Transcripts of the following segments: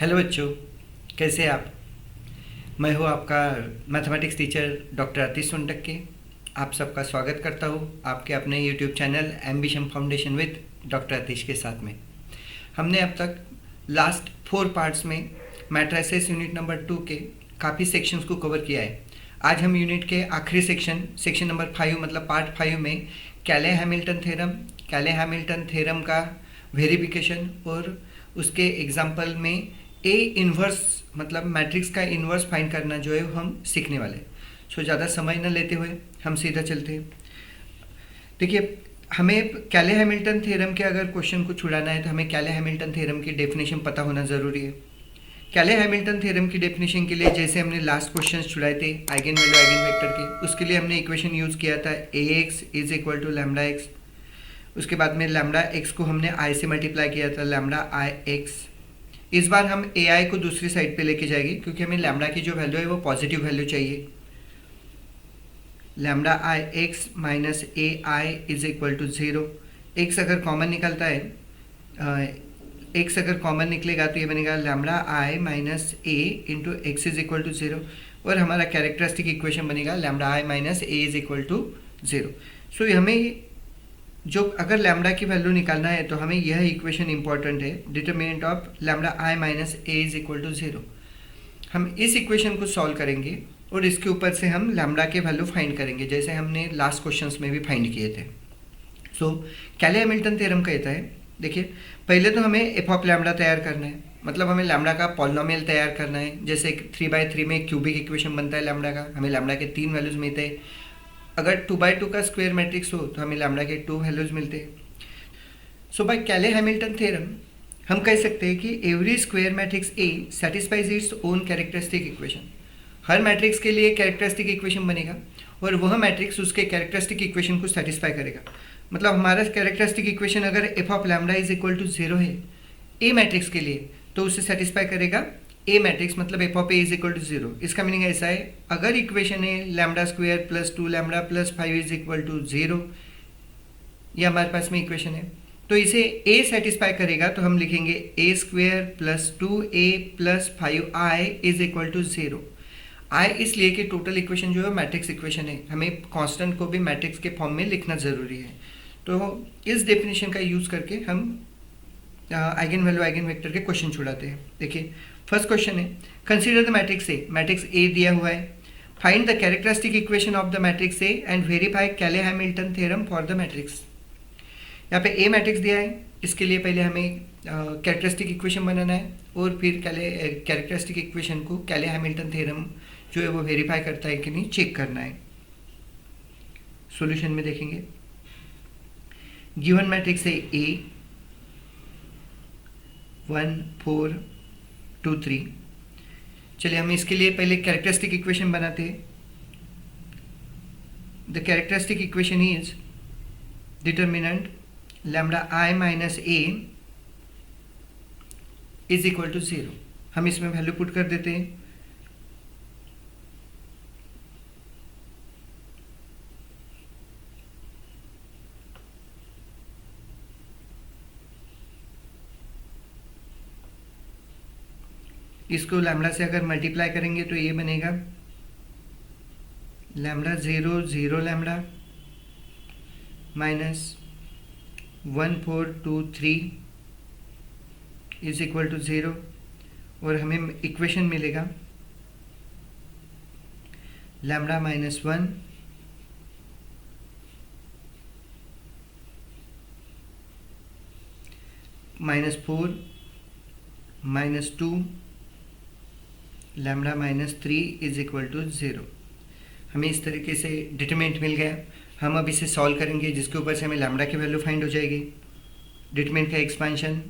Hello बच्चों, कैसे हैं आप। मैं हूं आपका mathematics teacher doctor Atish Sontakke. आप सबका स्वागत करता हूं आपके अपने YouTube channel ambition foundation with doctor Atish के साथ में। हमने अब तक लास्ट 4 पार्ट्स में मैट्रिसेस यूनिट नंबर 2 के काफ़ी सेक्शंस को कवर किया है। आज हम यूनिट के आखिरी सेक्शन नंबर 5 मतलब पार्ट 5 में कैले हैमिल्टन थ्योरम का वेरिफिकेशन और उसके एग्जाम्पल में ए इन्वर्स मतलब मैट्रिक्स का इन्वर्स फाइंड करना जो है हम सीखने वाले। सो ज़्यादा समय न लेते हुए हम सीधा चलते हैं। देखिए, हमें कैले हैमिल्टन थ्योरम के अगर क्वेश्चन को छुड़ाना है तो हमें कैले हैमिल्टन थ्योरम की डेफिनेशन पता होना ज़रूरी है। कैले हैमिल्टन थ्योरम की डेफिनेशन के लिए जैसे हमने लास्ट क्वेश्चन छुड़ाए थे आइगन वैल्यू आइगन वेक्टर के, उसके लिए हमने इक्वेशन यूज़ किया था Ax is equal to lambda x. उसके बाद में लैम्डा एक्स को हमने आई से मल्टीप्लाई किया था, लैम्डा आई एक्स। इस बार हम ए आई को दूसरी साइड पे लेके जाएंगे क्योंकि हमें लैम्डा की जो वैल्यू है वो पॉजिटिव वैल्यू चाहिए। Lambda I x minus A I is equal to 0। X अगर कॉमन निकलता है, एक्स अगर कॉमन निकलेगा तो ये बनेगा lambda I minus A into x is equal to 0 और हमारा कैरेक्टरिस्टिक इक्वेशन बनेगा lambda I minus A is equal to 0। So हमें जो अगर लैम्डा की वैल्यू निकालना है तो हमें यह इक्वेशन इंपॉर्टेंट है, determinant of lambda I minus A is equal to 0। हम इस इक्वेशन को सॉल्व करेंगे और इसके ऊपर से हम लैम्डा के वैल्यू फाइंड करेंगे जैसे हमने लास्ट क्वेश्चंस में भी फाइंड किए थे। सो कैले हैमिल्टन थ्योरम कहता है, देखिए पहले तो हमें एफ ऑफ लैम्डा तैयार करना है, मतलब हमें लैम्डा का पॉलिनोमियल तैयार करना है। जैसे 3/3 में क्यूबिक इक्वेशन बनता है लैम्डा का, हमें लैम्डा के 3 वैल्यूज मिलते हैं। अगर 2/2 का स्क्वायर मैट्रिक्स हो तो हमें लैम्डा के 2 वैल्यूज मिलते हैं। सो बाय कैले हैमिल्टन थ्योरम हम कह सकते हैं कि every square matrix A satisfies its own characteristic equation. Her matrix के लिए कैरेक्टरिस्टिक इक्वेशन बनेगा और वह मैट्रिक्स उसके कैरेक्टरिस्टिक इक्वेशन को सेटिस्फाई करेगा। मतलब हमारा कैरेक्टरिस्टिक इक्वेशन अगर f of lambda is equal to 0 है ए मैट्रिक्स के लिए तो उसे सेटिस्फाई करेगा ए मैट्रिक्स, मतलब f of A is equal to 0। इसका मीनिंग ऐसा है, अगर इक्वेशन है lambda square plus 2 lambda plus 5 is equal to 0, ये हमारे पास में इक्वेशन है, तो इसे ए सेटिस्फाई करेगा तो हम लिखेंगे A square plus 2a plus 5i is equal to 0। I इसलिए कि टोटल इक्वेशन जो है मैट्रिक्स इक्वेशन है, हमें कांस्टेंट को भी मैट्रिक्स के फॉर्म में लिखना ज़रूरी है। तो इस डेफिनेशन का यूज़ करके हम आइगन वैल्यू आइगन वेक्टर के क्वेश्चन छुड़ाते हैं। देखिए फर्स्ट क्वेश्चन है, consider the matrix A. Matrix A दिया हुआ है, find the characteristic equation of the matrix A and verify Cayley Hamilton theorem for the matrix. यहाँ पे ए मैट्रिक्स दिया है, इसके लिए पहले हमें कैरेक्टरिस्टिक इक्वेशन बनाना है और फिर कैरेक्टरिस्टिक इक्वेशन को कैले हैमिल्टन थ्योरम जो है वो वेरीफाई करता है कि नहीं चेक करना है। सॉल्यूशन में देखेंगे, गिवन मैट्रिक्स है ए 1 4 2 3। चलिए हम इसके लिए पहले कैरेक्टरिस्टिक इक्वेशन बनाते हैं। The characteristic equation is determinant lambda I minus A is equal to 0। हम इसमें वैल्यू पुट कर देते हैं। इसको लैम्डा से अगर मल्टीप्लाई करेंगे तो ये बनेगा lambda 0 0 lambda minus 1 4 2 3 is equal to 0 और हमें इक्वेशन मिलेगा lambda minus 1 minus 4 minus 2 lambda minus 3 is equal to 0। हमें इस तरीके से डिटरमिनेंट मिल गया। हम अब इसे सॉल्व करेंगे जिसके ऊपर से हमें लैम्डा की वैल्यू फाइंड हो जाएगी। डिटरमिनेंट का expansion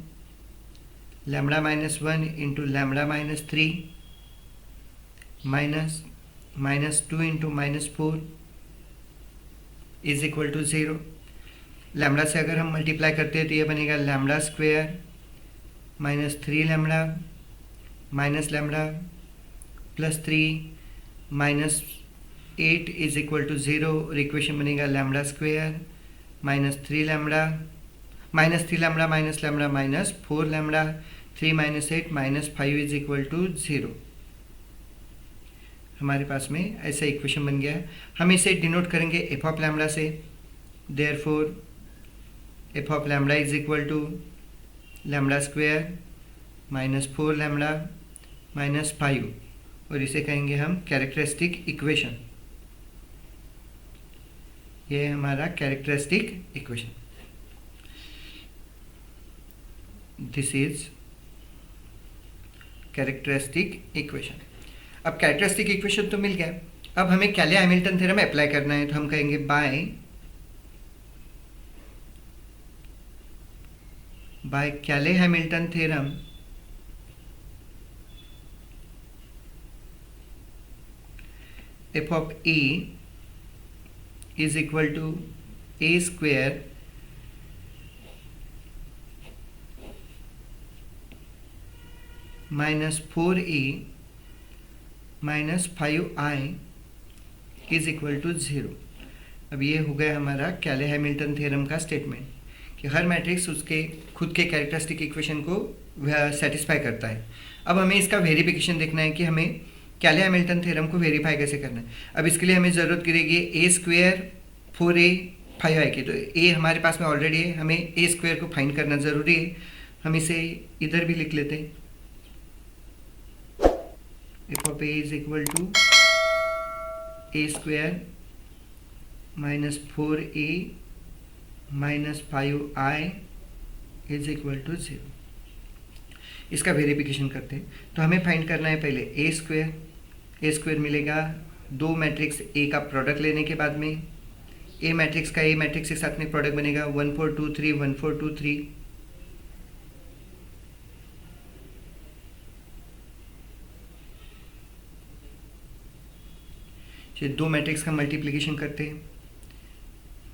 lambda minus 1 into lambda minus 3 minus 2 into minus 4 is equal to 0। Lambda से अगर हम मल्टीप्लाई करते हैं तो ये बनेगा lambda square minus 3 lambda minus lambda plus 3 minus 8 is equal to 0 और इक्वेशन बनेगा lambda square minus 3 lambda minus 4 lambda 3 minus 8 minus 5 is equal to 0। हमारे पास में ऐसा इक्वेशन बन गया है। हम इसे डिनोट करेंगे एफ ऑफ लैम्बडा से। Therefore F of lambda is equal to lambda square minus 4 lambda minus 5, और इसे कहेंगे हम कैरेक्टरिस्टिक इक्वेशन। ये है हमारा characteristic equation. This is characteristic equation. अब कैरेक्टरिस्टिक इक्वेशन तो मिल गया, अब हमें कैले हैमिल्टन थ्योरम अप्लाई करना है, तो हम कहेंगे by Cayley Hamilton theorem F of A is equal to A square minus 4a minus 5i is equal to 0। अब ये हो गया हमारा कैले हैमिल्टन थ्योरम का स्टेटमेंट कि हर मैट्रिक्स उसके खुद के कैरेक्टरिस्टिक इक्वेशन को सेटिस्फाई करता है। अब हमें इसका वेरिफिकेशन देखना है कि हमें कैले हैमिल्टन थ्योरम को वेरीफाई कैसे करना है। अब इसके लिए हमें ज़रूरत करेगी ए स्क्वायर 4a 5i की, तो ए हमारे पास में ऑलरेडी है, हमें ए स्क्वायर को फाइंड करना ज़रूरी है। हम इसे इधर भी लिख लेते हैं, f of A is equal to A square minus 4a minus 5i is equal to 0। इसका वेरिफिकेशन करते हैं, तो हमें फाइंड करना है पहले ए स्क्वायर। ए स्क्वायर मिलेगा दो मैट्रिक्स ए का प्रोडक्ट लेने के बाद में, ए मैट्रिक्स का ए मैट्रिक्स के साथ में प्रोडक्ट बनेगा 1 4 2 3 1 4 2 3। दो मैट्रिक्स का मल्टीप्लिकेशन करते हैं,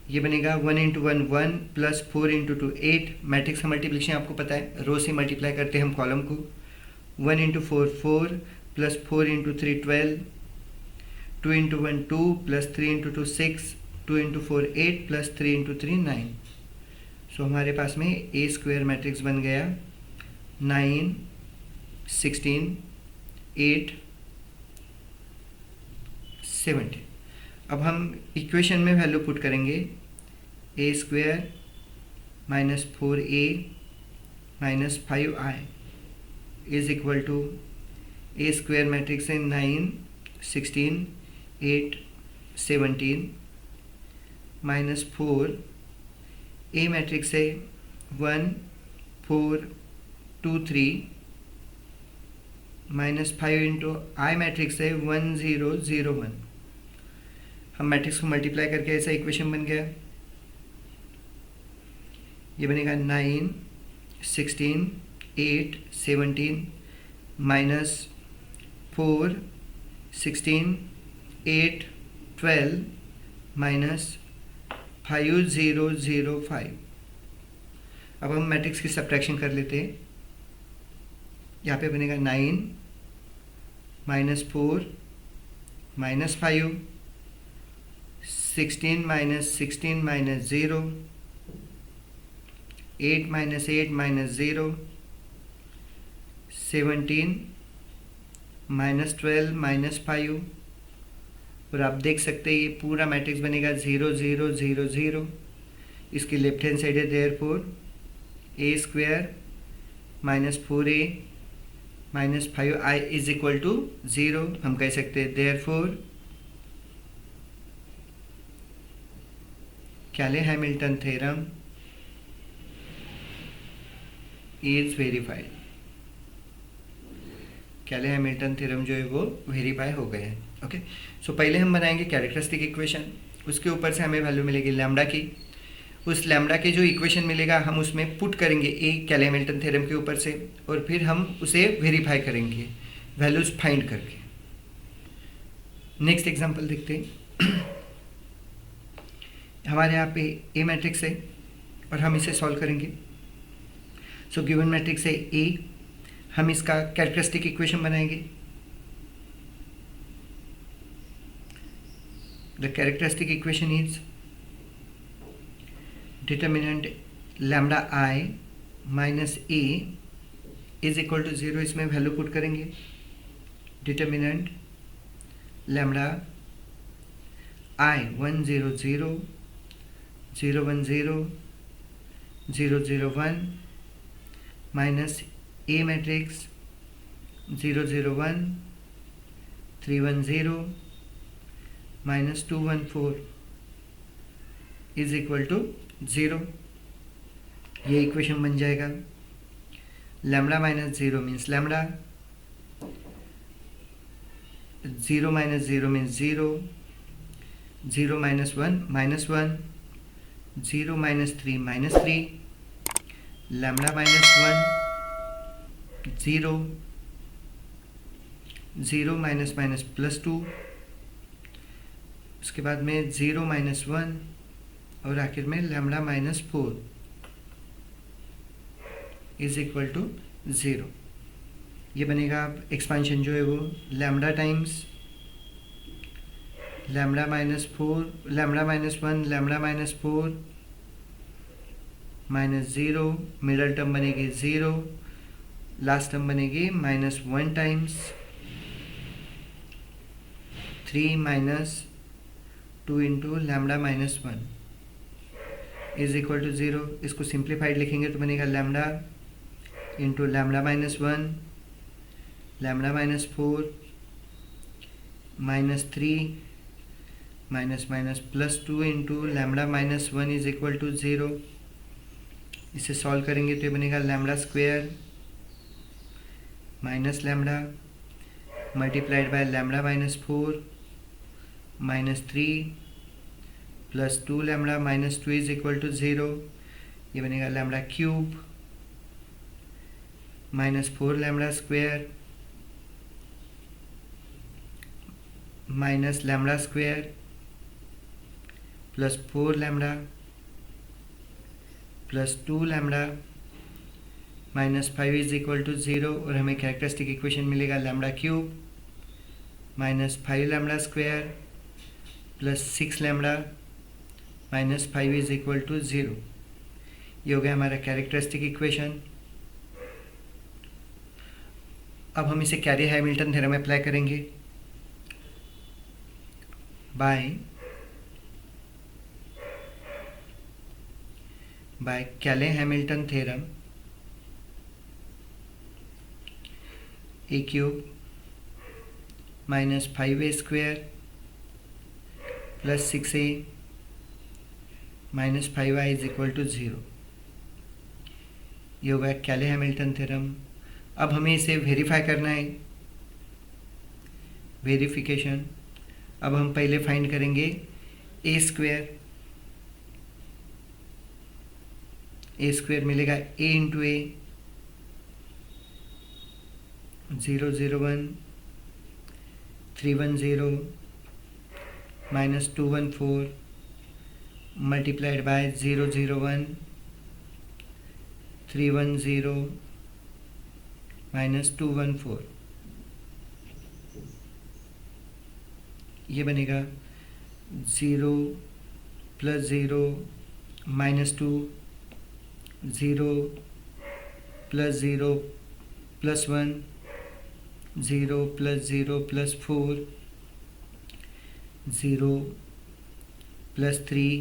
ये बनेगा 1 इंटू 1 1 प्लस 4 इंटू 2 8। मैट्रिक्स का मल्टीप्लिकेशन आपको पता है, रो से मल्टीप्लाई करते हैं हम कॉलम को। 1 into 4 4 plus 4 into 3 12, 2 into 1 2 plus 3 into 2 6, 2 into 4 8 plus 3 into 3 9। सो हमारे पास में ए स्क्वायर मैट्रिक्स बन गया 9 16 8 70। अब हम इक्वेशन में वैल्यू पुट करेंगे, A square minus 4a minus 5i is equal to A square matrix है 9 16 8 17 माइनस 4, ए मैट्रिक्स है 1 4 2 3 माइनस 5 इंटू आई मैट्रिक्स है 1 0 0 1। हम मैट्रिक्स को मल्टीप्लाई करके ऐसा इक्वेशन बन गया, ये बनेगा 9 16 8 17 माइनस 4 16 8 12 माइनस 5 0 0 5। अब हम मैट्रिक्स की सब्ट्रैक्शन कर लेते हैं, यहाँ पे बनेगा 9 minus 4 minus 5 16 minus 16 minus 0 8 minus 8 minus 0 17 minus 12 minus 5। और आप देख सकते हैं ये पूरा मैट्रिक्स बनेगा 0 0 0 0। इसकी लेफ्ट हैंड साइड है therefore A square minus 4a minus 5i is equal to 0। हम कह सकते हैं therefore Cayley Hamilton theorem is verified. Cayley Hamilton theorem जो है वो वेरीफाई हो गया है। ओके, सो पहले हम बनाएंगे कैरेक्टरिस्टिक इक्वेशन, उसके ऊपर से हमें वैल्यू मिलेगी लैम्बडा की। उस लैम्बडा के जो इक्वेशन मिलेगा हम उसमें पुट करेंगे ए कैले हैमिल्टन थ्योरम के ऊपर से, और फिर हम उसे वेरीफाई करेंगे वैल्यूज फाइंड करके। नेक्स्ट एग्जांपल देखते हैं। हमारे यहाँ पे ए मैट्रिक्स है और हम इसे सॉल्व करेंगे। सो गिवन मैट्रिक्स है ए, हम इसका कैरेक्टरिस्टिक इक्वेशन बनाएंगे। The characteristic equation is determinant lambda I minus A is equal to 0, इसमें वैल्यू पुट करेंगे. Determinant lambda I 1 0 0 0 1 0 0 0 1 minus A matrix 0 0 1 3 1 0 minus 2 1 4 is equal to 0. ये equation बन जाएगा. Lambda minus 0 means lambda, 0 minus 0 means 0, 0 minus 1 minus 1, 0 minus 3 minus 3, lambda minus 1 0, 0 minus minus plus 2, उसके बाद में 0 minus 1 और आखिर में lambda minus 4 is equal to 0. ये बनेगा एक्सपांशन जो है वो lambda times lambda minus 4, lambda minus 1, lambda minus 4 minus 0, middle term बनेगी 0, लास्ट टर्म बनेगी minus 1 times 3 minus 2 into lambda minus 1 is equal to 0. इसको सिंप्लीफाइड लिखेंगे तो बनेगा lambda into lambda minus 1, lambda minus 4 minus 3 minus minus plus 2 into lambda minus 1 is equal to 0. इसे solve करेंगे तो ये बनेगा lambda square minus lambda multiplied by lambda minus 4 minus 3 plus 2 lambda minus 2 is equal to 0. ये बनेगा lambda cube minus 4 lambda square minus lambda square plus 4 lambda plus 2 lambda minus 5 is equal to 0. और हमें characteristic equation मिलेगा lambda cube minus 5 lambda square plus 6 lambda minus 5 is equal to 0. ये हो गया हमारा characteristic equation. अब हम इसे कैरी हैमिल्टन थ्योरम में अप्लाई करेंगे. By Cayley Hamilton theorem A cube minus 5a square plus 6a minus 5y is equal to 0. ये होगा कैले हैमिल्टन थ्योरम. अब हमें इसे वेरीफाई करना है. वेरिफिकेशन. अब हम पहले फाइंड करेंगे ए स्क्वेयर. ए स्क्वेयर मिलेगा A into A 0 0 1 3 1 0 minus 2 1 4 multiplied by 0 0 1 3 1 0 minus 2 1 4. ये बनेगा 0 plus 0 minus 2 0 plus 0 plus 1 0 plus 0 plus 4 0 plus 3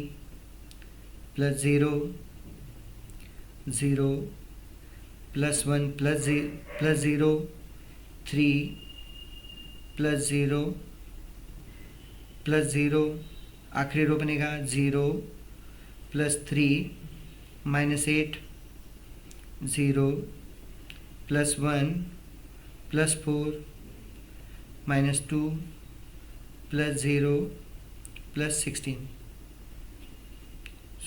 plus 0 0 plus 1 plus 0 3 plus 0 plus 0. आखिरी रो बनेगा 0 plus 3 minus 8 0 plus 1 plus 4 minus 2 plus 0 plus 16.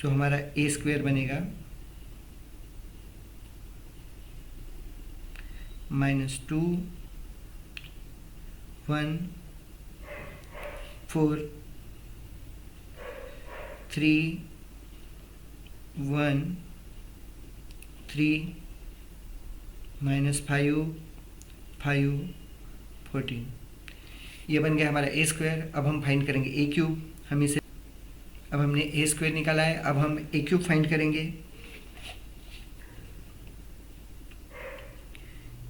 सो हमारा ए square बनेगा minus 2 1 4 3 1 3 minus 5 5 14. ये बन गया हमारा ए स्क्वायर. अब हम फाइंड करेंगे ए क्यूब. हम इसे अब हमने ए स्क्वायर निकाला है. अब हम ए क्यूब फाइंड करेंगे.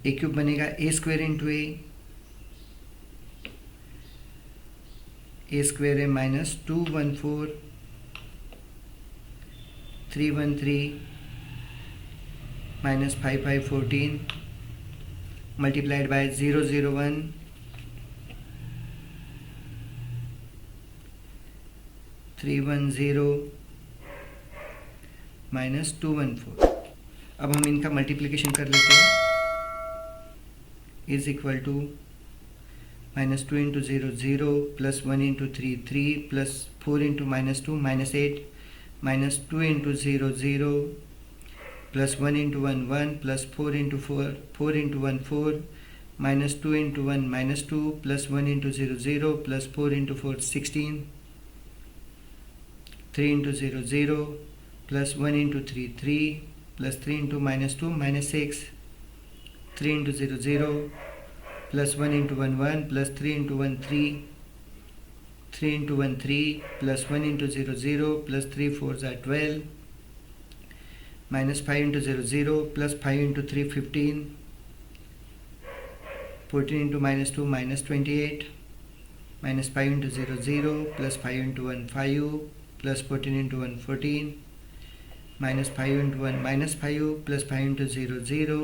ए क्यूब बनेगा A square into A square है -214 313 -5514 multiplied by 001 310 -214। अब हम इनका मल्टीप्लिकेशन कर लेते हैं। Is equal to -2 into 0 0 +1 into 3 3 +4 into -2 -8 -2 into 0 0 +1 into 1 1 +4 into 4 4 into 1 4 -2 into 1 -2 +1 into 0 0 +4 into 4 16 3 into 0 0 +1 into 3 3 +3 into -2 -6 3 into 0 0 +1 into 1 1 +3 into 1 3 3 into 1 3 +1 into 0 0 +3 4 are 12 -5 into 0 0 +5 into 3 15 14 into -2 -28 -5 into 0 0 +5 into 1 5 +14 into 1 14 -5 into 1 -5 +5 into 0 0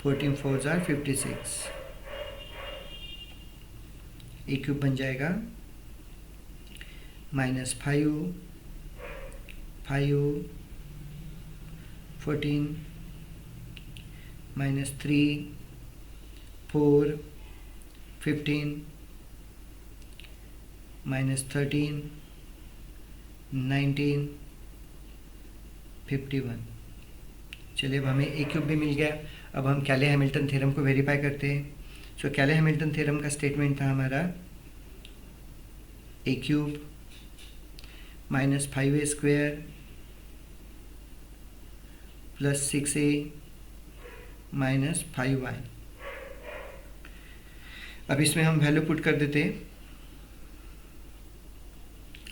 14 4 are 56। A cube बन जाएगा -5 5 14 -3 4 15 -13 19 51। चलिए अब हमें ए cube भी मिल गया। अब हम कैले हैमिल्टन थ्योरम को वेरीफाई करते हैं। सो कैले हैमिल्टन थ्योरम का स्टेटमेंट था हमारा ए cube -5a square +6a -5y। अब इसमें हम वैल्यू पुट कर देते हैं।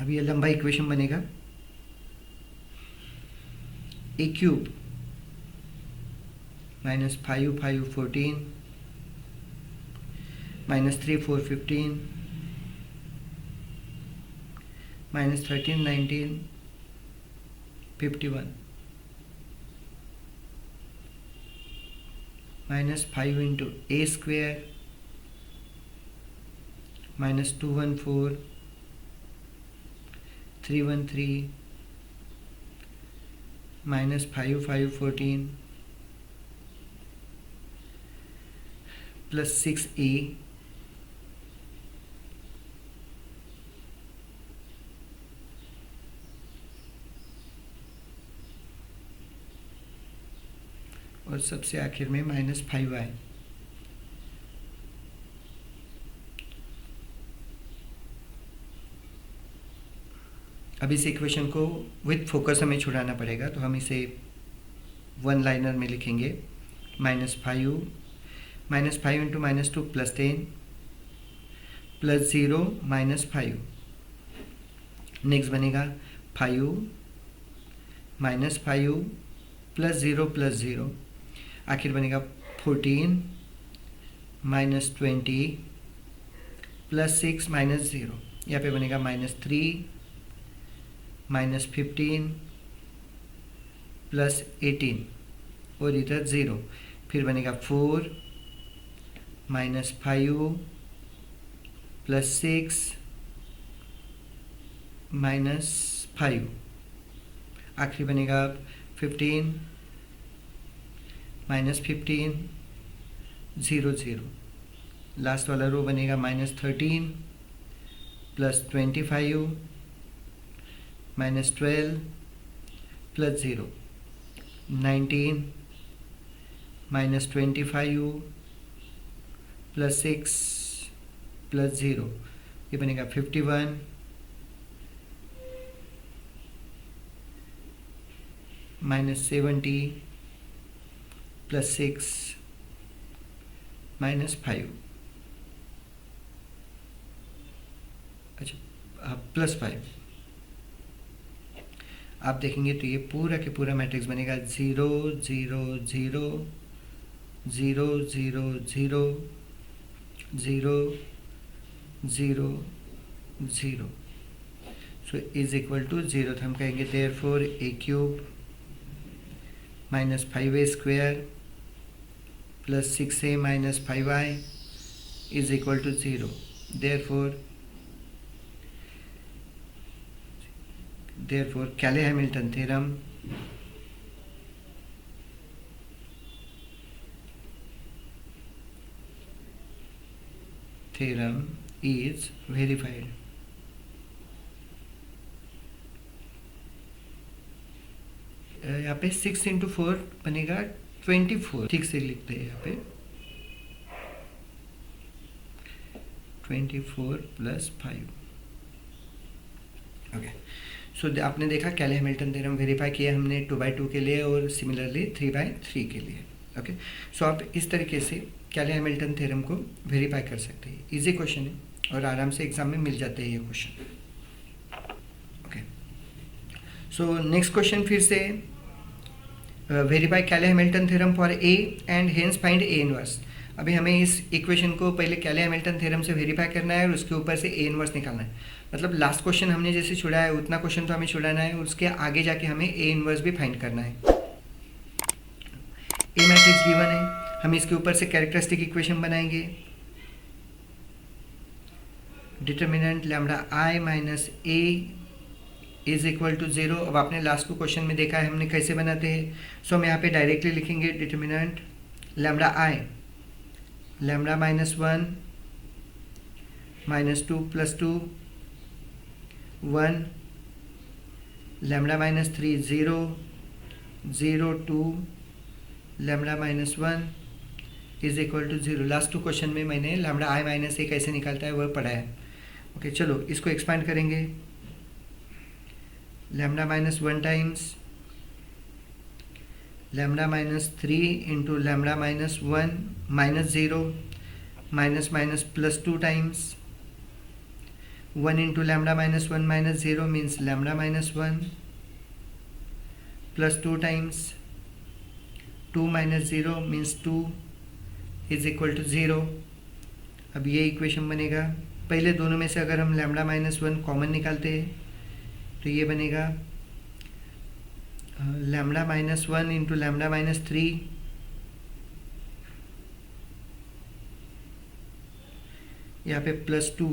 अब ये लंबा इक्वेशन बनेगा। ए cube -5 5 14 -3 4 15 -13 19 51 -5 into A square -214 313 -5 5 14 +6a और सबसे आखिर में -5y। अब इस इक्वेशन को विथ फोकस हमें छुड़ाना पड़ेगा, तो हम इसे वन लाइनर में लिखेंगे। -5 इंटू -2 +10 +0 -5। नेक्स्ट बनेगा 5 -5 +0 +0। आखिर बनेगा 14 -20 +6 -0। यहाँ पे बनेगा -3 -15 +18 और इधर 0। फिर बनेगा 4 -5 +6 -5। आखिरी बनेगा 15 -15 0 0। लास्ट वाला रो बनेगा -13 +25 -12 +0 19 -25 +6 +0। ये बनेगा 51 -70 +6 -5। अच्छा +5। आप देखेंगे तो ये पूरा के पूरा मैट्रिक्स बनेगा 0 0 0 0 0 0 0 0 0, सो इज इक्वल टू 0। तो हम कहेंगे therefore A cube minus 5a square plus 6a minus 5i is equal to 0। therefore Cayley-Hamilton theorem is verified। यहाँ पे 6 इंटू 4 बनेगा 24, ठीक से लिखते हैं यहाँ पे 24 प्लस 5। ओके, सो आपने देखा कैले-हैमिल्टन थ्योरम वेरीफाई किया हमने 2/2 के लिए और सिमिलरली 3/3 के लिए। ओके, सो आप इस तरीके से कैले-हैमिल्टन थ्योरम को वेरीफाई कर सकते हैं। इजी क्वेश्चन है और आराम से एग्जाम में मिल जाते हैं ये question. Okay, so next question फिर से verify Cayley Hamilton theorem for A and hence find A inverse. अभी हमें इस इक्वेशन को पहले कैले-हैमिल्टन थ्योरम से वेरीफाई करना है और उसके ऊपर से ए इनवर्स निकालना है। मतलब लास्ट क्वेश्चन हमने जैसे छुड़ा है उतना क्वेश्चन तो हमें छुड़ाना है और उसके आगे जाके हमें ए इनवर्स भी फाइंड करना है। ए मैट्रिक्स गिवन है, हम इसके ऊपर से कैरेक्टरिस्टिक इक्वेशन बनाएंगे। Determinant lambda I minus A is equal to 0। अब आपने लास्ट को क्वेश्चन में देखा है हमने कैसे बनाते हैं। सो हम यहाँ पे डायरेक्टली लिखेंगे determinant lambda I lambda minus 1 minus 2 plus 2 1 lambda minus 3 0 0 2 lambda minus 1 is equal to 0। Last two question में मैंने लैम्डा आई माइनस ए कैसे निकालता है वह पढ़ा है। ओके, चलो इसको एक्सपांड करेंगे। Lambda minus 1 times lambda minus 3 into lambda minus 1 minus 0 minus minus plus 2 times 1 into lambda minus 1 minus 0 means lambda minus 1 plus 2 times 2 minus 0 means 2 is equal to 0। अब ये इक्वेशन बनेगा। पहले दोनों में से अगर हम लैम्डा माइनस 1 कॉमन निकालते हैं तो ये बनेगा lambda minus 1 into lambda minus 3 यहाँ पे प्लस 2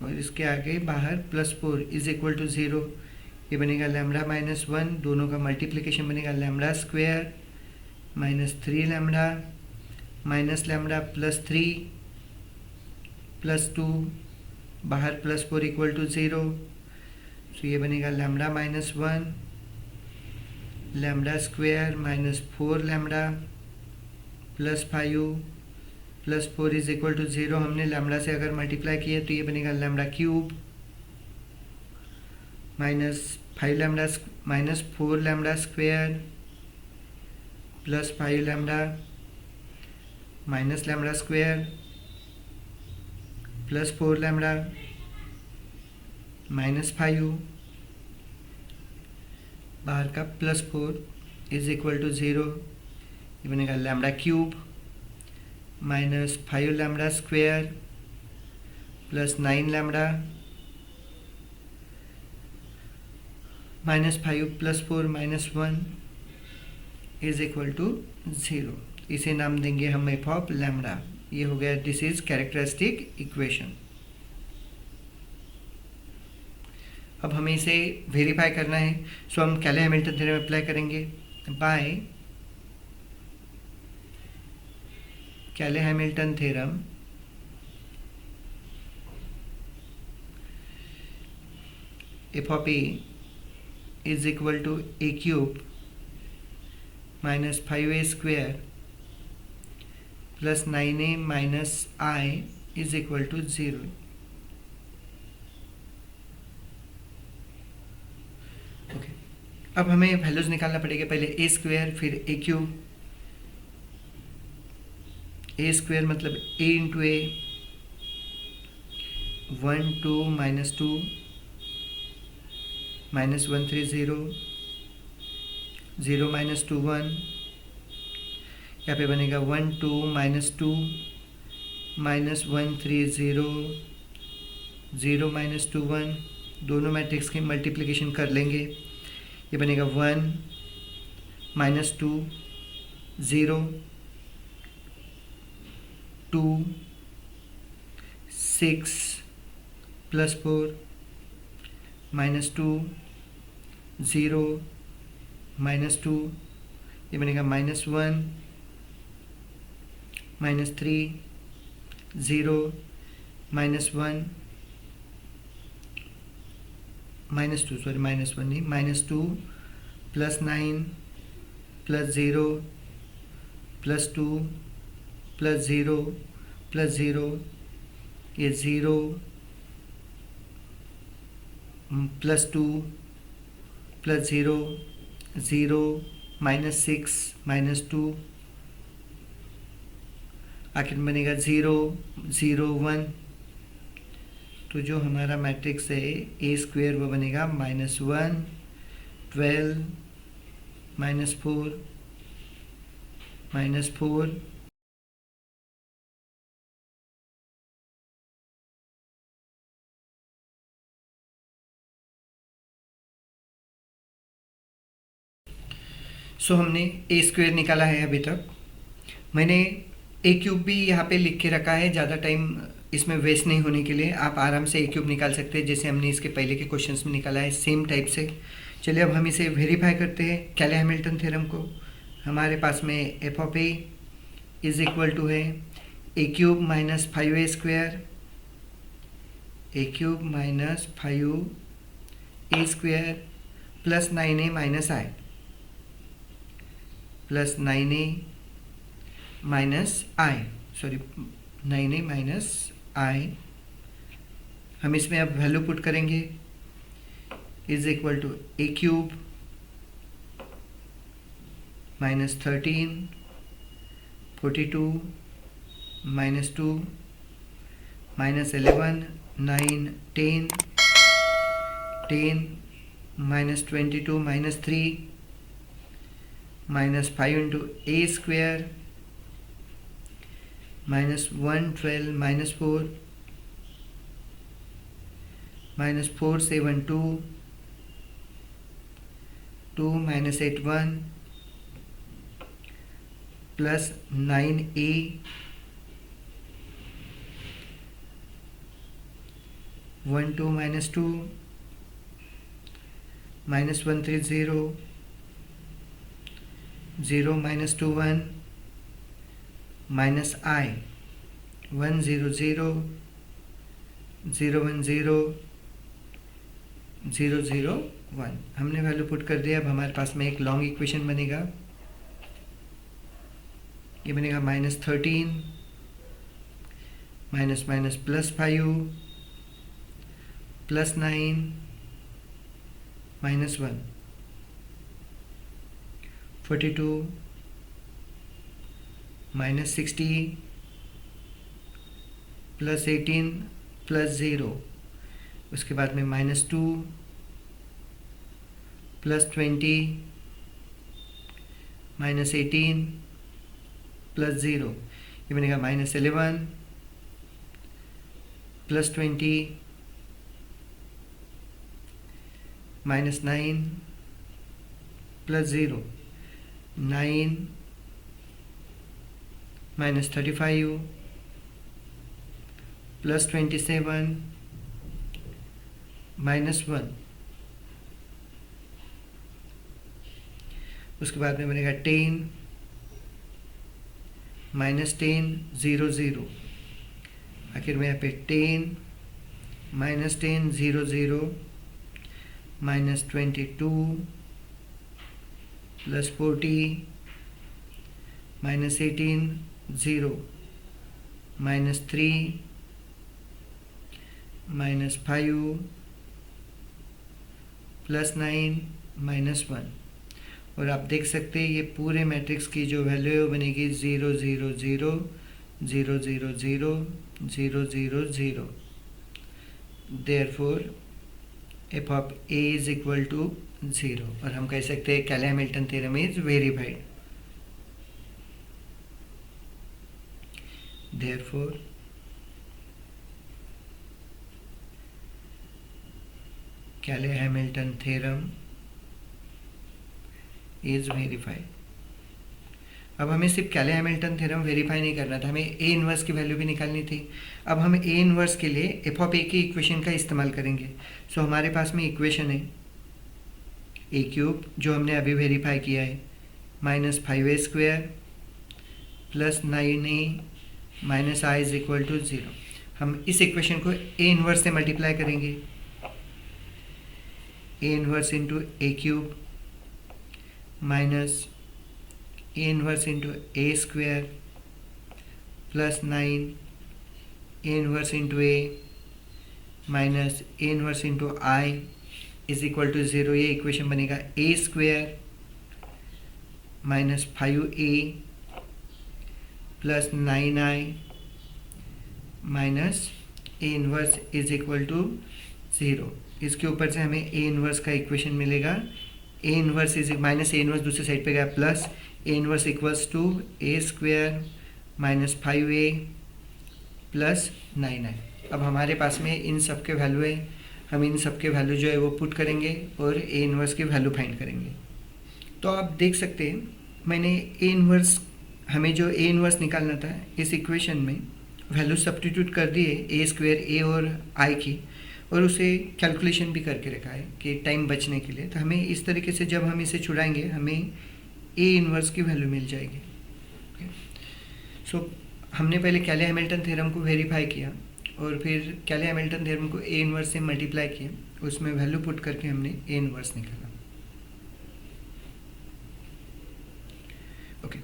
और इसके आगे बाहर प्लस 4 इज इक्वल टू 0। ये बनेगा लैम्डा माइनस 1, दोनों का मल्टीप्लिकेशन बनेगा lambda square minus 3 lambda minus lambda plus 3 plus 2 बाहर प्लस 4 इक्वल टू 0। तो ये बनेगा lambda minus 1 lambda square minus 4 lambda plus 5 plus 4 is equal to 0। हमने लैम्डा से अगर मल्टीप्लाई किया तो ये बनेगा lambda cube minus 5 lambda minus 4 lambda square plus 5 lambda minus lambda square plus 4 lambda minus 5 बाहर का प्लस 4 इज इक्वल टू 0। ये बनेगा lambda cube minus 5 lambda square plus 9 lambda minus 5 plus 4 minus 1 is equal to 0। इसे नाम देंगे हम F of lambda. ये हो गया, दिस इज कैरेक्टरिस्टिक इक्वेशन। अब हमें इसे वेरीफाई करना है। सो हम कैले-हैमिल्टन थ्योरम अप्लाई करेंगे। By Cayley Hamilton theorem F of A is equal to A cube minus 5a square plus 9a minus I is equal to 0। Okay, अब हमें values निकालना पड़ेगा। पहले ए स्क्वायर फिर ए क्यूब। ए स्क्वायर मतलब ए इंटू ए 1 2 minus 2 minus 1 3 0 0 minus 2 1। यहाँ पे बनेगा 1 2 -2 -1 3 0 0 -2 1, दोनों मैट्रिक्स की मल्टीप्लिकेशन कर लेंगे, ये बनेगा 1 -2 0 2 6 +4 -2 0 -2, ये बनेगा -1 -3 0 -1 -2 सॉरी -1 नहीं -2 +9 +0 +2 +0 +0, ये 0 +2 +0 0 -6 -2, आखिर बनेगा 0 0 1। तो जो हमारा मैट्रिक्स है ए स्क्वेयर वो बनेगा -1 12 -4 -4 सो हमने ए स्क्वेयर निकाला है अभी तक। मैंने ए क्यूब भी यहाँ पे लिख के रखा है, ज़्यादा टाइम इसमें वेस्ट नहीं होने के लिए। आप आराम से ए क्यूब निकाल सकते हैं जैसे हमने इसके पहले के क्वेश्चंस में निकाला है, सेम टाइप से। चलिए अब हम इसे वेरीफाई करते हैं कैले हैमिल्टन थ्योरम को। हमारे पास में F of A is equal to है A cube minus 5a square, A cube minus 5a square plus 9a minus I, plus 9a minus I, sorry 9a minus I. हम इसमें अब value put करेंगे, is equal to A cube minus 13 42 minus 2 minus 11 9 10 10 minus 22 minus 3 minus 5 into A square minus 1 12 minus 4 minus 4 7 2 2 minus 8 1 plus 9a one 2 minus 2 minus 1 3 0 0 minus 2 1 minus आई 1 0 0 0 1 0 0 0 1। हमने value put कर दिया। अब हमारे पास में एक लॉन्ग इक्वेशन बनेगा, ये बनेगा minus 13 minus minus plus 5 plus 9 minus 1 42 minus 60 plus 18 plus 0, उसके बाद में माइनस 2 प्लस 20 माइनस 18 प्लस 0, ये बनेगा minus 11 plus 20 minus 9 plus 0 9 minus 35 plus 27 minus 1, उसके बाद में बनेगा 10 माइनस 10 0 0, आखिर में यहाँ पे 10 minus 10 0 0 minus 22 plus 40 minus 18 0 minus 3 minus 5 plus 9 minus 1। और आप देख सकते हैं ये पूरे मैट्रिक्स की जो वैल्यू है वो बनेगी 0 0 0 0 0 0 0 0 0। Therefore F of A is equal to 0, और हम कह सकते हैं Cayley Hamilton theorem is verified. therefore Cayley-Hamilton theorem is verified। अब हमें सिर्फ कैले-हैमिल्टन थ्योरम वेरीफाई नहीं करना था, हमें ए इनवर्स की वैल्यू भी निकालनी थी। अब हम ए इनवर्स के लिए एफ ऑफ ए की इक्वेशन का इस्तेमाल करेंगे। सो हमारे पास में इक्वेशन है ए क्यूब, जो हमने अभी वेरीफाई किया है, -5a² plus 9a minus I is equal to 0। हम इस इक्वेशन को ए इनवर्स से मल्टीप्लाई करेंगे, A inverse into A cube minus A inverse into A square plus 9 A inverse into A minus A inverse into I is equal to 0। ये equation बनेगा A square minus 5a plus 9i minus A inverse is equal to 0। इसके ऊपर से हमें A inverse का equation मिलेगा, A inverse is minus A inverse दूसरी side पे गया plus A inverse equals to A square minus 5a plus 9i। अब हमारे पास में इन सब के वैल्यू है, हम इन सब के वैल्यू जो है वो पुट करेंगे और ए इनवर्स की वैल्यू फाइंड करेंगे। तो आप देख सकते हैं मैंने ए इनवर्स, हमें जो ए इनवर्स निकालना था इस इक्वेशन में वैल्यू सब्स्टिट्यूट कर दिए ए स्क्वायर ए और आई की, और उसे कैलकुलेशन भी करके रखा है कि टाइम बचने के लिए। तो हमें इस तरीके से जब हम इसे छुड़ाएंगे हमें ए इनवर्स की वैल्यू मिल जाएगी। सो हमने पहले कैले-हैमिल्टन थ्योरम को वेरीफाई किया और फिर कैले-हैमिल्टन थ्योरम को ए इनवर्स से मल्टीप्लाई किया, उसमें वैल्यू पुट करके हमने ए इनवर्स निकाला। ओके,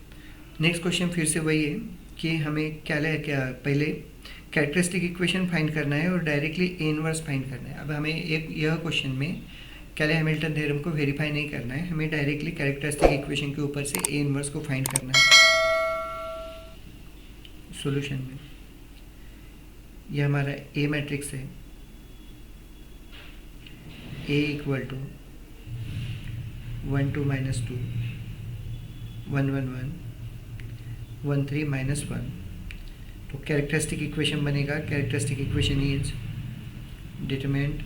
नेक्स्ट क्वेश्चन फिर से वही है कि हमें पहले कैरेक्टरिस्टिक इक्वेशन फाइंड करना है और डायरेक्टली ए इनवर्स फाइंड करना है। अब हमें यह क्वेश्चन में कैले-हैमिल्टन थ्योरम को वेरीफाई नहीं करना है, हमें डायरेक्टली कैरेक्टरिस्टिक इक्वेशन के ऊपर से ए इनवर्स को फाइंड करना है। सॉल्यूशन में यह हमारा ए मैट्रिक्स है, ए इक्वल टू 1 2 -2 1 1 1 1 3 -1। तो कैरेक्टरिस्टिक इक्वेशन बनेगा, characteristic equation is determinant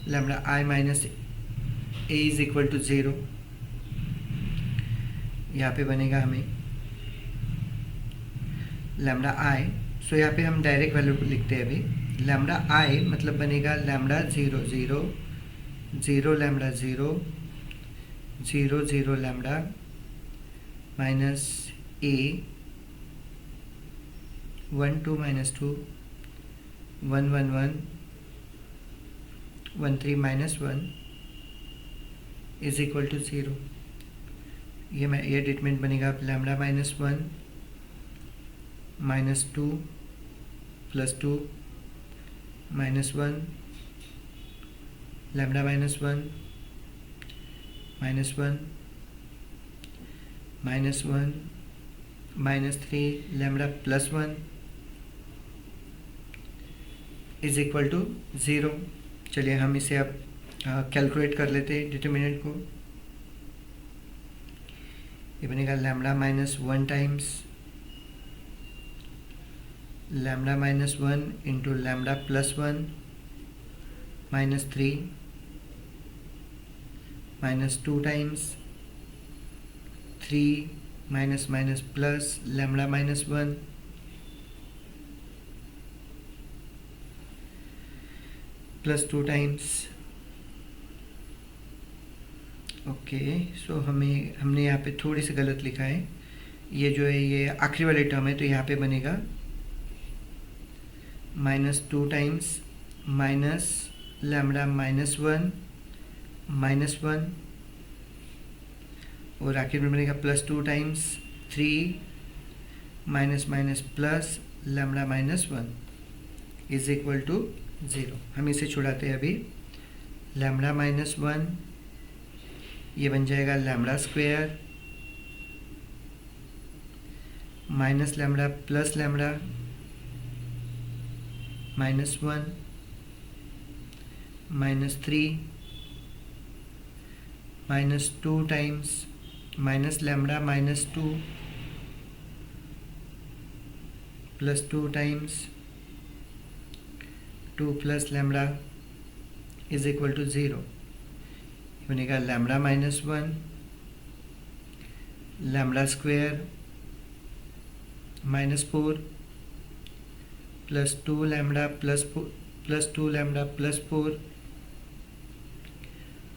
lambda I minus A is equal to 0। यहाँ पे बनेगा हमें लैम्डा आई। सो यहाँ पे हम डायरेक्ट वैल्यू लिखते हैं अभी, लैम्डा आई मतलब बनेगा lambda 0 0 0 lambda 0 0 0 lambda minus A 1 2 -2 1 1 1 1 3 -1 is equal to 0। ये डिटरमिनेंट बनेगा lambda -1 -2 plus 2 -1 lambda -1 -1 -1 -3 lambda +1 is equal to 0। चलिए हम इसे अब कैलकुलेट कर लेते हैं डिटरमिनेंट को। ये बनेगा lambda -1 times lambda -1 into lambda +1 -3 -2 times 3 minus plus lambda -1 plus 2 times. Okay, so हमने यहाँ पे थोड़ी सी गलत लिखा है, ये जो है ये आखिरी वाली टर्म है, तो यहाँ पे बनेगा -2 टाइम्स माइनस लैम्डा -1 -1 और आखिर में बनेगा +2 times 3 minus plus lambda -1 is equal to 0। हम इसे छुड़ाते हैं अभी, लैम्डा -1 ये बन जाएगा lambda square minus lambda plus lambda -1 -3 -2 times minus lambda -2 plus 2 times 2 plus lambda is equal to 0, बनेगा lambda minus 1 lambda square minus 4 plus 2 lambda plus 2 lambda plus 4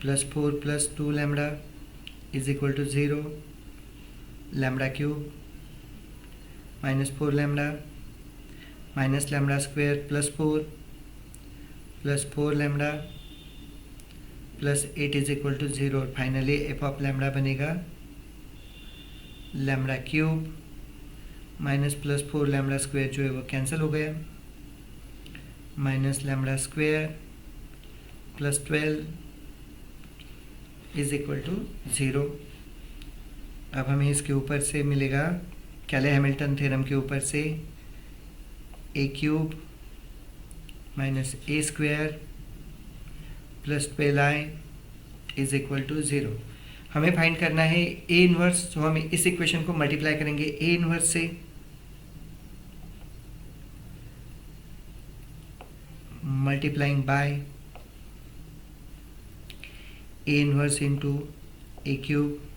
plus 4 plus 2 lambda is equal to 0, lambda cube minus 4 lambda minus lambda square plus 4 lambda plus 8 is equal to 0 और finally F of lambda बनेगा lambda cube minus plus 4 lambda square जो है वो cancel हो गया, minus lambda square plus 12 is equal to 0। अब हमें इसके ऊपर से मिलेगा कैले हैमिल्टन थ्योरम के ऊपर से A cube minus A square plus 12i is equal to 0। हमें फाइंड करना है ए इनवर्स, तो हम इस इक्वेशन को मल्टीप्लाई करेंगे ए इनवर्स से, multiplying by A inverse into A cube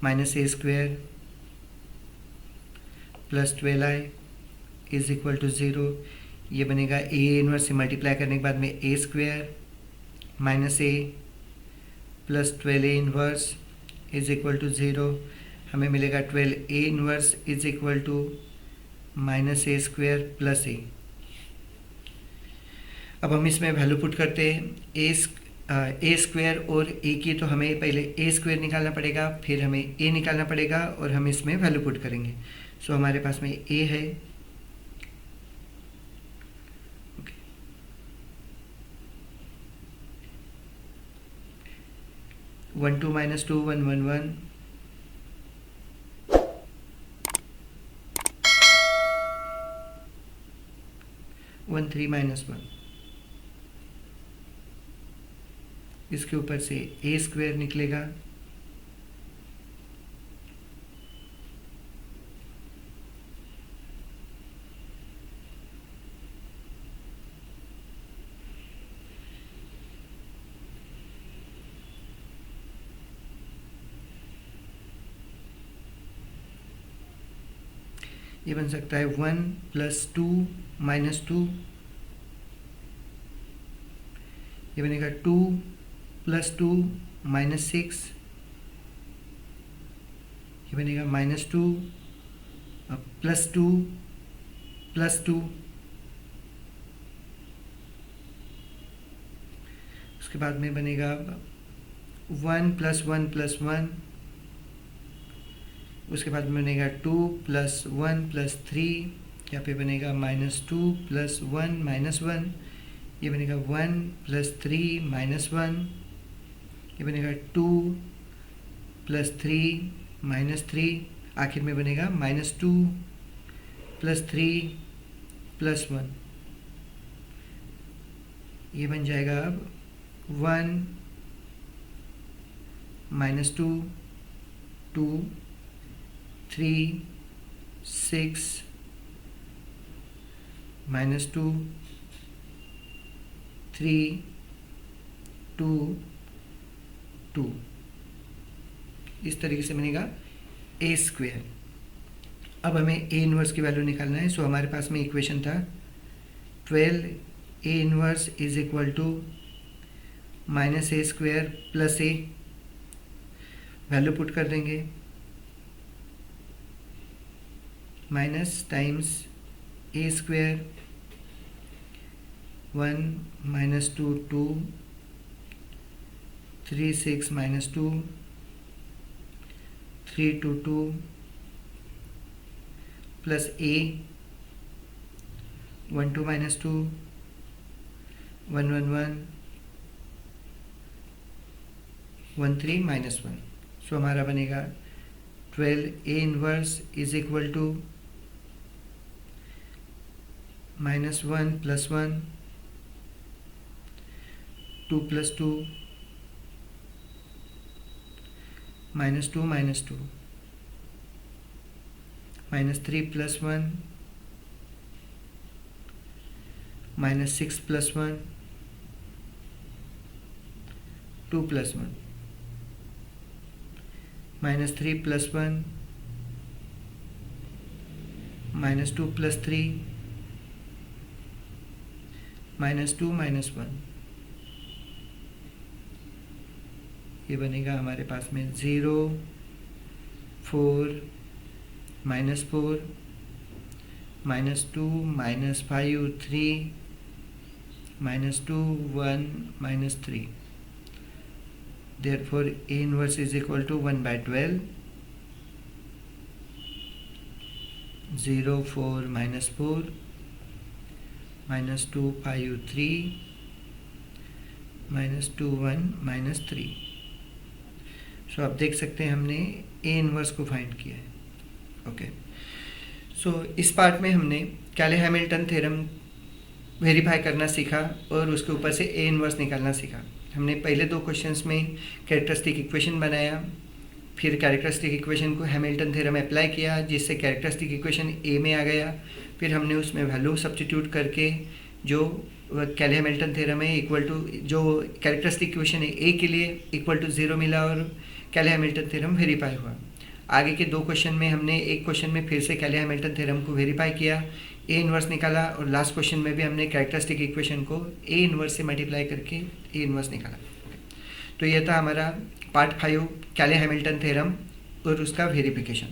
minus A square plus 12i is equal to 0। ये बनेगा ए इनवर्स से मल्टीप्लाई करने के बाद में A square minus A plus 12 A inverse is equal to 0। हमें मिलेगा 12 A inverse is equal to minus A square plus A. अब हम इसमें वैल्यू पुट करते हैं ए स्क्वायर और ए की, तो हमें पहले ए स्क्वायर निकालना पड़ेगा, फिर हमें ए निकालना पड़ेगा और हम इसमें वैल्यू पुट करेंगे। सो हमारे पास में ए है, 1 2 minus 2 1 1 1 1 3 minus 1। इसके ऊपर से ए स्क्वायर निकलेगा, ये बन सकता है 1 प्लस 2 माइनस 2, ये बनेगा 2 प्लस 2 माइनस 6, ये बनेगा माइनस 2 प्लस 2 प्लस 2, उसके बाद में बनेगा 1 प्लस 1 प्लस 1, उसके बाद में बनेगा 2 प्लस 1 प्लस 3, यहाँ पे बनेगा माइनस 2 प्लस 1 माइनस 1, ये बनेगा 1 प्लस 3 माइनस 1, ये बनेगा 2 प्लस 3 माइनस 3, आखिर में बनेगा माइनस 2 प्लस 3 प्लस 1। ये बन जाएगा अब 1 माइनस 2 2 3 6 माइनस 2 3 2 2। इस तरीके से बनेगा ए स्क्वायर। अब हमें ए इनवर्स की वैल्यू निकालना है। सो हमारे पास में इक्वेशन था 12 A inverse is equal to minus A square plus A, value put कर देंगे, minus times A square 1 minus 2 2 3 6 minus 2 3 2 2 plus A 1 2 minus 2 1 1 1 1 3 minus 1। So हमारा बनेगा 12 A inverse is equal to minus 1 plus 1 2 plus 2 minus 2 minus 2 minus 3 plus 1 -6 + 1 2 + 1 -3 + 1 -2 + 3 -2 - 1, ये बनेगा हमारे पास में 0 4 -4 -2 -5 3 -2 1 -3. Therefore A inverse is equal to 1/12. 0 4 -4 -2 5 3 -2 1 -3. सो आप देख सकते हैं हमने ए इनवर्स को फाइंड किया है. ओके, सो इस पार्ट में हमने कैले हैमिल्टन थ्योरम वेरीफाई करना सीखा और उसके ऊपर से ए इनवर्स निकालना सीखा. हमने पहले 2 क्वेश्चंस में कैरेक्टरिस्टिक इक्वेशन बनाया, फिर कैरेक्टरिस्टिक इक्वेशन को हैमिल्टन थ्योरम अप्लाई किया जिससे कैरेक्टरिस्टिक इक्वेशन ए में आ गया. फिर हमने उसमें वैल्यू सब्स्टिट्यूट करके जो कैले हैमिल्टन थ्योरम है इक्वल टू जो कैरेक्टरिस्टिक इक्वेशन है ए के लिए इक्वल टू 0 मिला और कैले हैमिल्टन थ्योरम वेरीफाई हुआ. आगे के 2 क्वेश्चन में हमने एक क्वेश्चन में फिर से कैले हैमिल्टन थ्योरम को वेरीफाई किया, ए इनवर्स निकाला और लास्ट क्वेश्चन में भी हमने कैरेक्टरिस्टिक इक्वेशन को ए इनवर्स से मल्टीप्लाई करके ए इनवर्स निकाला. तो ये था हमारा पार्ट 5 कैले हैमिल्टन थ्योरम और उसका वेरिफिकेशन.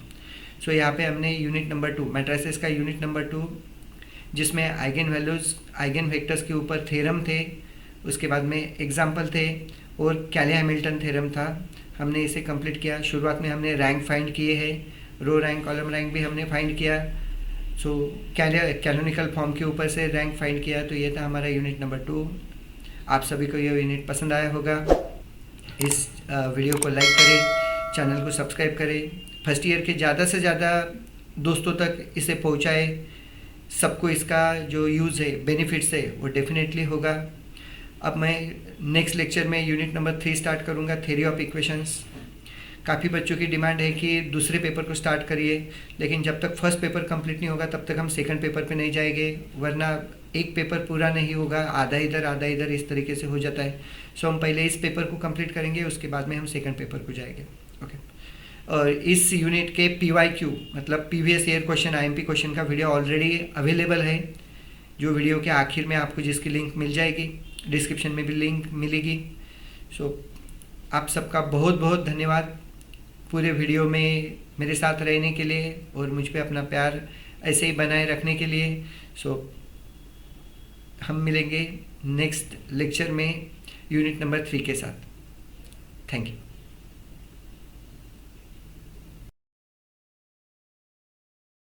सो यहाँ पे हमने यूनिट नंबर 2 मैट्रिसेस का यूनिट नंबर 2 जिसमें आइगन वैल्यूज़ आइगन वेक्टर्स के ऊपर थ्योरम थे, उसके बाद में एग्जाम्पल थे और कैले हैमिल्टन थ्योरम था, हमने इसे कंप्लीट किया. शुरुआत में हमने रैंक फाइंड किए हैं, रो रैंक कॉलम रैंक भी हमने फाइंड किया. सो कैनोनिकल फॉर्म के ऊपर से रैंक फाइंड किया. तो ये था हमारा यूनिट नंबर 2. आप सभी को यह यूनिट पसंद आया होगा. इस वीडियो को लाइक करें, चैनल को सब्सक्राइब करें, फर्स्ट ईयर के ज़्यादा से ज़्यादा दोस्तों तक इसे पहुंचाए. सबको इसका जो यूज़ है बेनिफिट्स है वो डेफिनेटली होगा. अब मैं नेक्स्ट लेक्चर में यूनिट नंबर 3 स्टार्ट करूंगा, थ्योरी ऑफ इक्वेशंस. काफ़ी बच्चों की डिमांड है कि दूसरे पेपर को स्टार्ट करिए, लेकिन जब तक फर्स्ट पेपर कंप्लीट नहीं होगा तब तक हम सेकंड पेपर पे नहीं जाएंगे, वरना एक पेपर पूरा नहीं होगा, आधा इधर इस तरीके से हो जाता है. सो हम पहले इस पेपर को कंप्लीट करेंगे, उसके बाद में हम सेकंड पेपर को जाएंगे. ओके, और इस यूनिट के PYQ मतलब previous year question IMP question का वीडियो ऑलरेडी अवेलेबल है, जो वीडियो के आखिर में आपको जिसकी लिंक मिल जाएगी, डिस्क्रिप्शन में भी लिंक मिलेगी. सो आप सबका बहुत बहुत धन्यवाद पूरे वीडियो में मेरे साथ रहने के लिए और मुझ पे अपना प्यार ऐसे ही बनाए रखने के लिए. सो हम मिलेंगे नेक्स्ट लेक्चर में यूनिट नंबर 3 के साथ. Thank you.